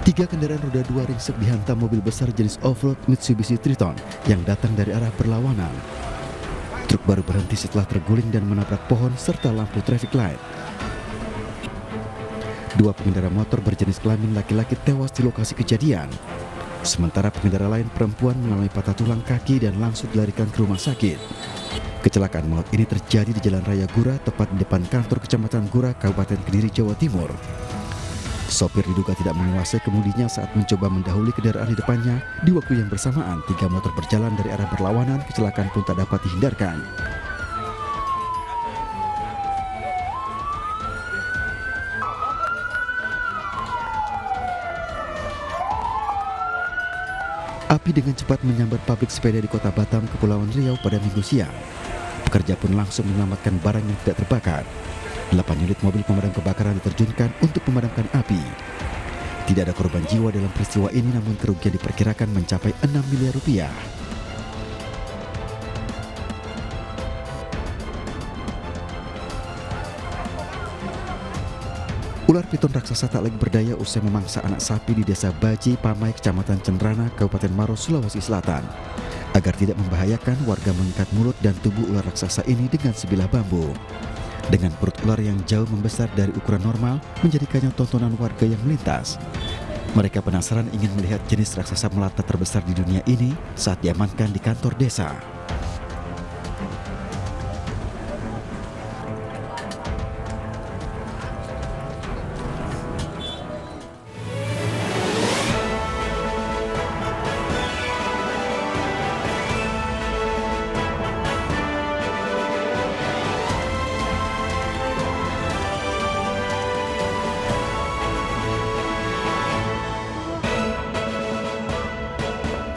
Tiga kendaraan roda 2 ringsek dihantam mobil besar jenis off-road Mitsubishi Triton yang datang dari arah berlawanan. Truk baru berhenti setelah terguling dan menabrak pohon serta lampu traffic light. Dua pengendara motor berjenis kelamin laki-laki tewas di lokasi kejadian. Sementara pengendara lain perempuan mengalami patah tulang kaki dan langsung dilarikan ke rumah sakit. Kecelakaan maut ini terjadi di Jalan Raya Gura, tepat di depan kantor Kecamatan Gura, Kabupaten Kediri, Jawa Timur. Sopir diduga tidak menguasai kemudinya saat mencoba mendahului kendaraan di depannya. Di waktu yang bersamaan, tiga motor berjalan dari arah berlawanan, kecelakaan pun tak dapat dihindarkan. Api dengan cepat menyambar pabrik sepeda di Kota Batam, Kepulauan Riau pada Minggu siang. Pekerja pun langsung menyelamatkan barang yang tidak terbakar. 8 unit mobil pemadam kebakaran diterjunkan untuk memadamkan api. Tidak ada korban jiwa dalam peristiwa ini, namun kerugian diperkirakan mencapai 6 miliar rupiah. Ular piton raksasa tak lagi berdaya usai memangsa anak sapi di Desa Baji, Pamai, Kecamatan Cenrana, Kabupaten Maros, Sulawesi Selatan. Agar tidak membahayakan, warga mengikat mulut dan tubuh ular raksasa ini dengan sebilah bambu. Dengan perut ular yang jauh membesar dari ukuran normal, menjadikannya tontonan warga yang melintas. Mereka penasaran ingin melihat jenis raksasa melata terbesar di dunia ini saat diamankan di kantor desa.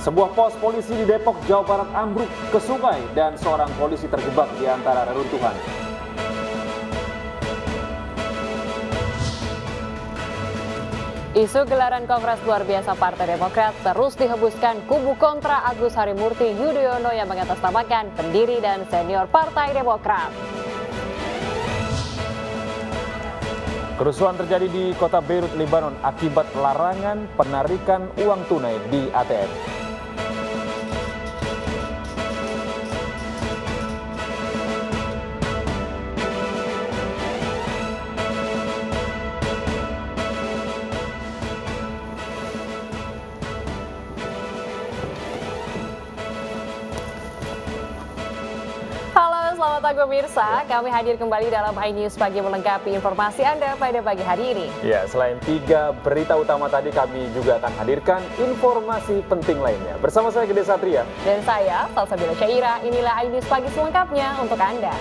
Sebuah pos polisi di Depok, Jawa Barat ambruk ke sungai dan seorang polisi terjebak di antara reruntuhan. Isu gelaran Kongres luar biasa Partai Demokrat terus dihembuskan kubu kontra Agus Harimurti Yudhoyono yang mengatasnamakan pendiri dan senior Partai Demokrat. Kerusuhan terjadi di kota Beirut, Lebanon akibat larangan penarikan uang tunai di ATM. Selamat pagi pemirsa, kami hadir kembali dalam iNews Pagi melengkapi informasi Anda pada pagi hari ini. Ya, selain 3 berita utama tadi, kami juga akan hadirkan informasi penting lainnya. Bersama saya Gede Satria. Dan saya, Salsabila Syaira, inilah iNews Pagi selengkapnya untuk Anda.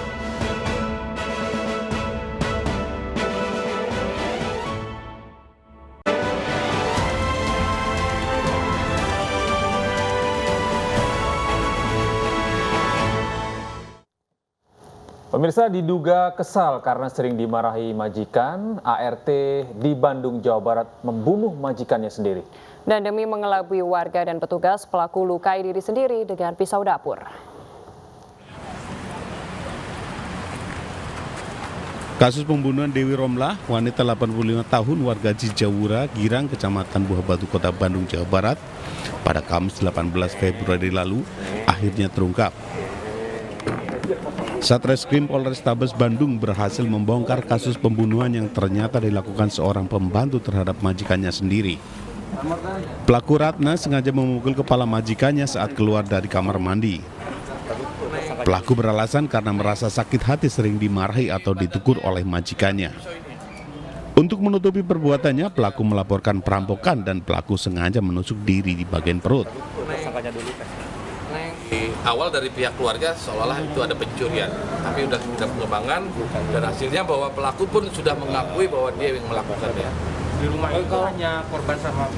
Pemirsa, diduga kesal karena sering dimarahi majikan, ART di Bandung, Jawa Barat membunuh majikannya sendiri. Dan demi mengelabui warga dan petugas, pelaku lukai diri sendiri dengan pisau dapur. Kasus pembunuhan Dewi Romlah, wanita 85 tahun warga Cijawura, Girang, Kecamatan Buah Batu, Kota Bandung, Jawa Barat, pada Kamis 18 Februari lalu, akhirnya terungkap. Satreskrim Polrestabes Bandung berhasil membongkar kasus pembunuhan yang ternyata dilakukan seorang pembantu terhadap majikannya sendiri. Pelaku Ratna sengaja memukul kepala majikannya saat keluar dari kamar mandi. Pelaku beralasan karena merasa sakit hati sering dimarahi atau ditegur oleh majikannya. Untuk menutupi perbuatannya, pelaku melaporkan perampokan dan pelaku sengaja menusuk diri di bagian perut. Di awal dari pihak keluarga seolah itu ada pencurian, tapi sudah kita pengembangan dan hasilnya bahwa pelaku pun sudah mengakui bahwa dia yang melakukannya. Di rumah itu hanya korban sama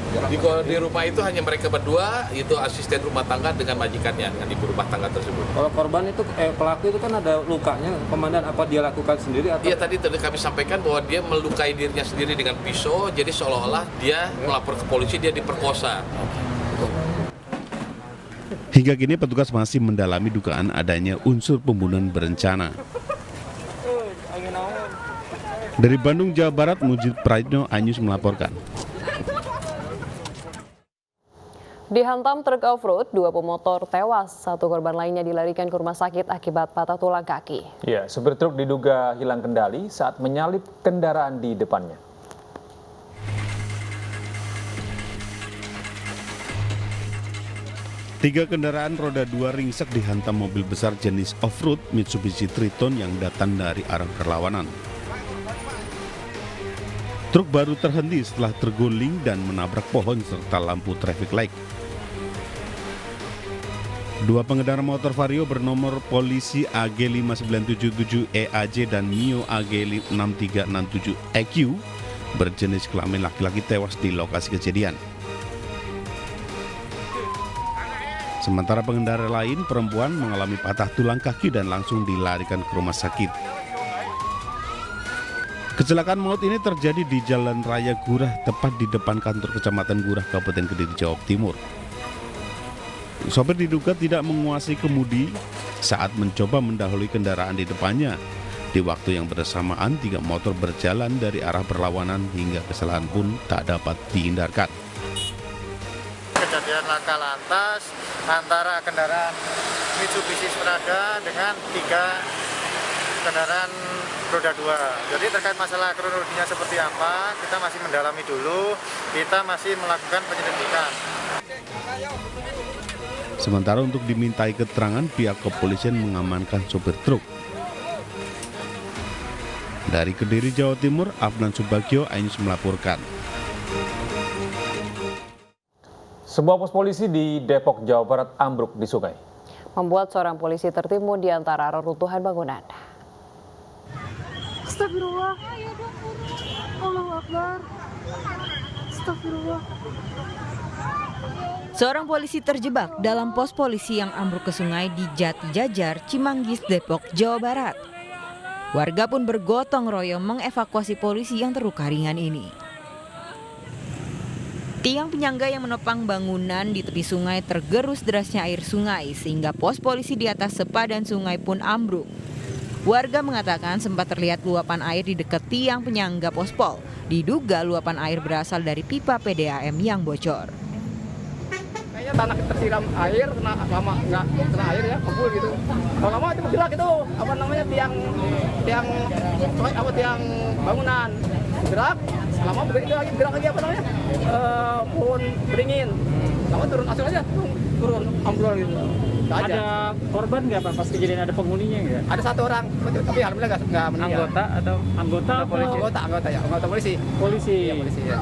di rumah itu hanya mereka berdua, itu asisten rumah tangga dengan majikannya, dengan ibu rumah tangga tersebut. Kalau korban itu pelaku itu kan ada lukanya, komandan, apa dia lakukan sendiri atau? Iya, tadi kami sampaikan bahwa dia melukai dirinya sendiri dengan pisau, jadi seolah-olah dia melapor ke polisi, dia diperkosa. Hingga kini petugas masih mendalami dugaan adanya unsur pembunuhan berencana. Dari Bandung, Jawa Barat, Mujib Praitno, iNews melaporkan. Dihantam truk off-road, 2 pemotor tewas, 1 korban lainnya dilarikan ke rumah sakit akibat patah tulang kaki. Ya, supir truk diduga hilang kendali saat menyalip kendaraan di depannya. Tiga kendaraan roda 2 ringsek dihantam mobil besar jenis off-road Mitsubishi Triton yang datang dari arah berlawanan. Truk baru terhenti setelah terguling dan menabrak pohon serta lampu traffic light. 2 pengendara motor Vario bernomor polisi AG 5977 EAJ dan Mio AG 6367 EQ berjenis kelamin laki-laki tewas di lokasi kejadian. Sementara pengendara lain perempuan mengalami patah tulang kaki dan langsung dilarikan ke rumah sakit. Kecelakaan maut ini terjadi di Jalan Raya Gurah, tepat di depan kantor Kecamatan Gurah, Kabupaten Kediri, Jawa Timur. Sopir diduga tidak menguasai kemudi saat mencoba mendahului kendaraan di depannya. Di waktu yang bersamaan, 3 motor berjalan dari arah berlawanan hingga kesalahan pun tak dapat dihindarkan. Kejadian laka lantas antara kendaraan Mitsubishi Strada dengan 3 kendaraan roda 2. Jadi terkait masalah kronologinya seperti apa, kita masih mendalami dulu, kita masih melakukan penyelidikan. Sementara untuk dimintai keterangan, pihak kepolisian mengamankan sopir truk. Dari Kediri, Jawa Timur, Afnan Subagio, iNews melaporkan. Sebuah pos polisi di Depok, Jawa Barat ambruk di sungai. Membuat seorang polisi tertimbun di antara reruntuhan bangunan. Astagfirullah. Allahu Akbar. Astagfirullah. Seorang polisi terjebak dalam pos polisi yang ambruk ke sungai di Jati Jajar, Cimanggis, Depok, Jawa Barat. Warga pun bergotong royong mengevakuasi polisi yang terluka ringan ini. Tiang penyangga yang menopang bangunan di tepi sungai tergerus derasnya air sungai sehingga pos polisi di atas sepadan sungai pun ambruk. Warga mengatakan sempat terlihat luapan air di dekat tiang penyangga pospol. Diduga luapan air berasal dari pipa PDAM yang bocor. Kayaknya tanah tersiram air, kena lama nggak kena air ya, kebul gitu. Kalau lama itu bergerak itu, apa namanya tiang bangunan gerak, lama begitu lagi gerak lagi apa namanya pohon beringin, lama turun asal aja turun ambrol gitu. Ada korban nggak Pak pas kejadian, ada penghuninya nggak? Ada 1 orang, tapi alhamdulillah nggak meninggal. Anggota polisi. Iya, polisi ya.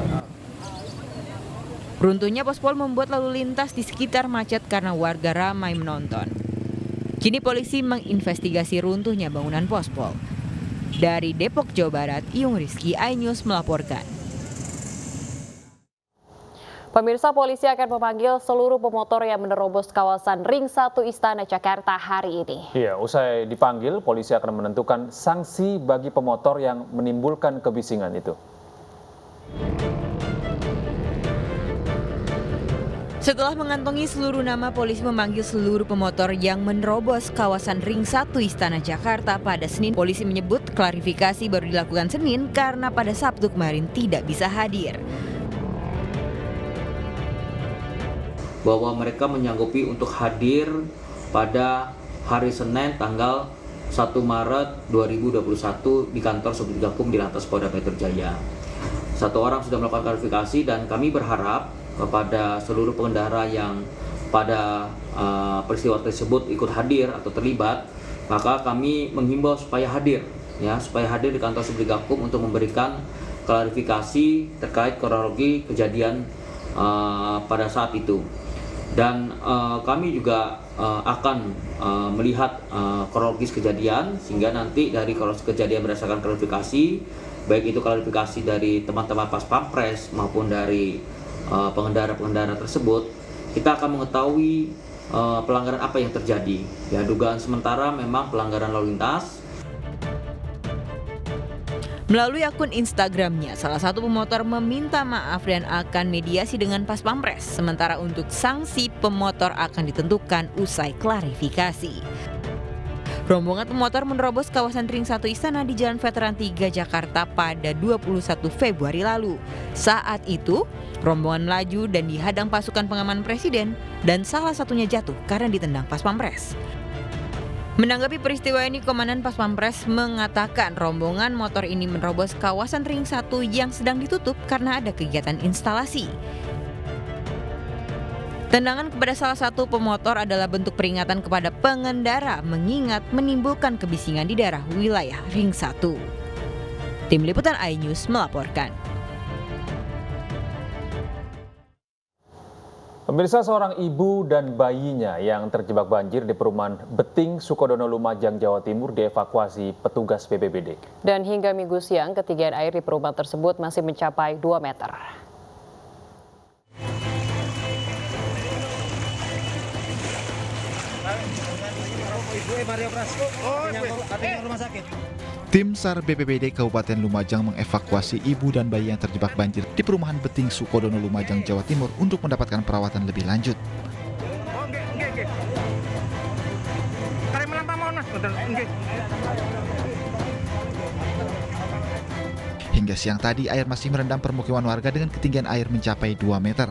Runtuhnya pospol membuat lalu lintas di sekitar macet karena warga ramai menonton. Kini polisi menginvestigasi runtuhnya bangunan pospol. Dari Depok, Jawa Barat, Iyung Rizky, iNews melaporkan. Pemirsa, polisi akan memanggil seluruh pemotor yang menerobos kawasan Ring 1 Istana Jakarta hari ini. Iya, usai dipanggil, polisi akan menentukan sanksi bagi pemotor yang menimbulkan kebisingan itu. Setelah mengantongi seluruh nama, polisi memanggil seluruh pemotor yang menerobos kawasan Ring 1 Istana Jakarta pada Senin. Polisi menyebut klarifikasi baru dilakukan Senin karena pada Sabtu kemarin tidak bisa hadir. Bahwa mereka menyanggupi untuk hadir pada hari Senin tanggal 1 Maret 2021 di kantor Subditgakum di Lantas Polda Metro Jaya. 1 orang sudah melakukan klarifikasi dan kami berharap kepada seluruh pengendara yang pada peristiwa tersebut ikut hadir atau terlibat, maka kami menghimbau supaya hadir di kantor Subditgakum untuk memberikan klarifikasi terkait kronologi kejadian pada saat itu. Dan kami juga akan melihat kronologis kejadian sehingga nanti dari kronologis kejadian berdasarkan klarifikasi, baik itu klarifikasi dari teman-teman Pas Pampres maupun dari pengendara-pengendara tersebut, kita akan mengetahui pelanggaran apa yang terjadi. Ya, dugaan sementara memang pelanggaran lalu lintas. Melalui akun Instagramnya, salah satu pemotor meminta maaf dan akan mediasi dengan Pas Pampres. Sementara untuk sanksi pemotor akan ditentukan usai klarifikasi. Rombongan pemotor menerobos kawasan Ring 1 Istana di Jalan Veteran 3 Jakarta pada 21 Februari lalu. Saat itu, rombongan melaju dan dihadang pasukan pengaman presiden dan salah satunya jatuh karena ditendang Pas Pampres. Menanggapi peristiwa ini, Komandan Pas Pampres mengatakan rombongan motor ini menerobos kawasan Ring 1 yang sedang ditutup karena ada kegiatan instalasi. Tendangan kepada salah satu pemotor adalah bentuk peringatan kepada pengendara mengingat menimbulkan kebisingan di daerah wilayah Ring 1. Tim Liputan iNews melaporkan. Pemirsa, seorang ibu dan bayinya yang terjebak banjir di perumahan Beting, Sukodono, Lumajang, Jawa Timur dievakuasi petugas BPBD. Dan hingga Minggu siang, ketinggian air di perumahan tersebut masih mencapai 2 meter. Tim SAR BPBD Kabupaten Lumajang mengevakuasi ibu dan bayi yang terjebak banjir di perumahan Beting, Sukodono, Lumajang, Jawa Timur untuk mendapatkan perawatan lebih lanjut. Hingga siang tadi, air masih merendam permukiman warga dengan ketinggian air mencapai 2 meter.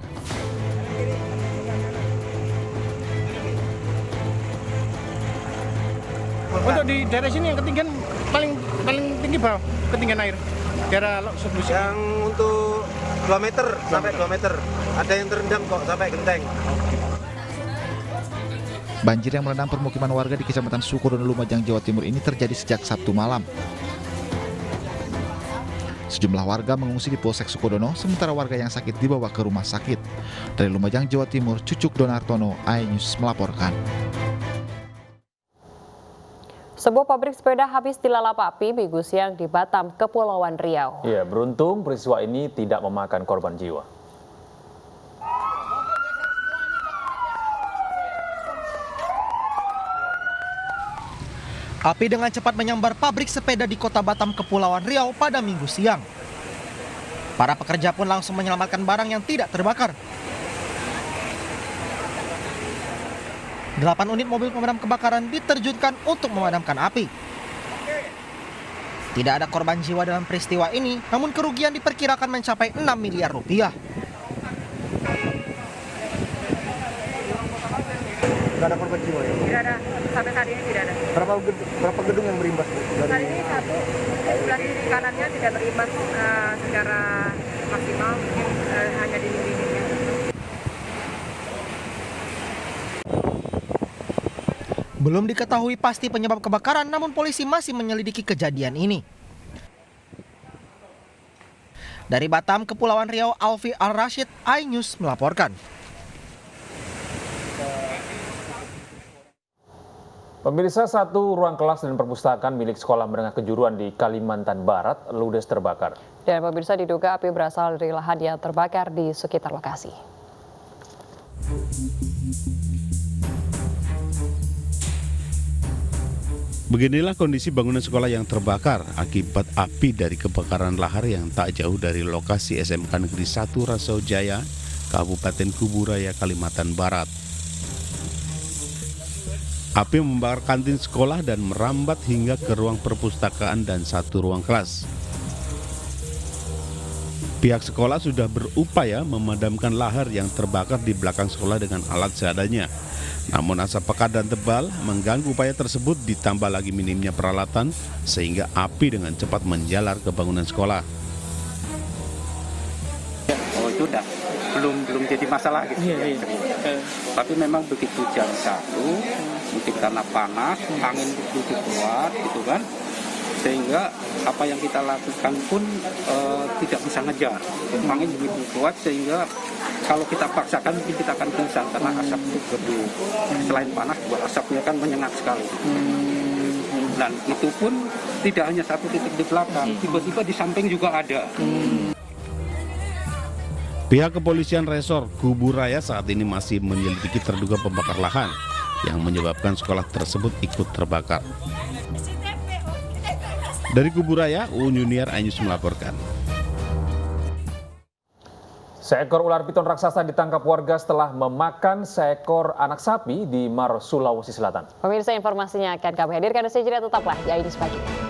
Untuk di daerah sini yang ketinggian paling tinggi bawah ketinggian air daerah Sublusi. Yang untuk 2 meter sampai 2 meter. Ada yang terendam kok sampai genteng. Banjir yang merendam permukiman warga di Kecamatan Sukodono, Lumajang, Jawa Timur ini terjadi sejak Sabtu malam. Sejumlah warga mengungsi di Polsek Sukodono, sementara warga yang sakit dibawa ke rumah sakit. Dari Lumajang, Jawa Timur, Cucuk Donartono, iNews melaporkan. Sebuah pabrik sepeda habis dilalap api Minggu siang di Batam, Kepulauan Riau. Ya, beruntung peristiwa ini tidak memakan korban jiwa. Api dengan cepat menyambar pabrik sepeda di Kota Batam, Kepulauan Riau pada Minggu siang. Para pekerja pun langsung menyelamatkan barang yang tidak terbakar. 8 unit mobil pemadam kebakaran diterjunkan untuk memadamkan api. Tidak ada korban jiwa dalam peristiwa ini, namun kerugian diperkirakan mencapai 6 miliar rupiah. Tidak ada korban jiwa ya? Tidak ada, sampai saat ini tidak ada. Berapa gedung yang berimbas? Saat ini satu, sebelah kiri kanannya tidak berimbas secara maksimal, mungkin hanya dinding-dindingnya. Belum diketahui pasti penyebab kebakaran, namun polisi masih menyelidiki kejadian ini. Dari Batam, Kepulauan Riau, Alfi Al-Rashid, iNews melaporkan. Pemirsa, satu ruang kelas dan perpustakaan milik sekolah menengah kejuruan di Kalimantan Barat ludes terbakar. Dan pemirsa, diduga api berasal dari lahan yang terbakar di sekitar lokasi. Beginilah kondisi bangunan sekolah yang terbakar akibat api dari kebakaran lahar yang tak jauh dari lokasi SMK Negeri 1 Rasau Jaya, Kabupaten Kubu Raya, Kalimantan Barat. Api membakar kantin sekolah dan merambat hingga ke ruang perpustakaan dan satu ruang kelas. Pihak sekolah sudah berupaya memadamkan lahar yang terbakar di belakang sekolah dengan alat seadanya. Namun asap pekat dan tebal mengganggu upaya tersebut, ditambah lagi minimnya peralatan sehingga api dengan cepat menjalar ke bangunan sekolah. Oh, itu udah belum jadi masalah gitu. Tapi memang begitu jam 1, mungkin karena panas, angin begitu kuat gitu kan, sehingga apa yang kita lakukan pun tidak bisa ngejar. Angin begitu kuat sehingga kalau kita paksakan mungkin kita akan pingsan karena asap itu gede. Selain panas, asapnya kan menyengat sekali. Dan itu pun tidak hanya satu titik di belakang, tiba-tiba di samping juga ada. Pihak kepolisian Resor Kubu Raya saat ini masih menyelidiki terduga pembakar lahan yang menyebabkan sekolah tersebut ikut terbakar. Dari Kubu Raya, Uun Yuniar, iNews melaporkan. Seekor ular piton raksasa ditangkap warga setelah memakan seekor anak sapi di Maros, Sulawesi Selatan. Pemirsa, informasinya akan kami hadirkan, usai jeda, tetaplah di Ainus Pagi.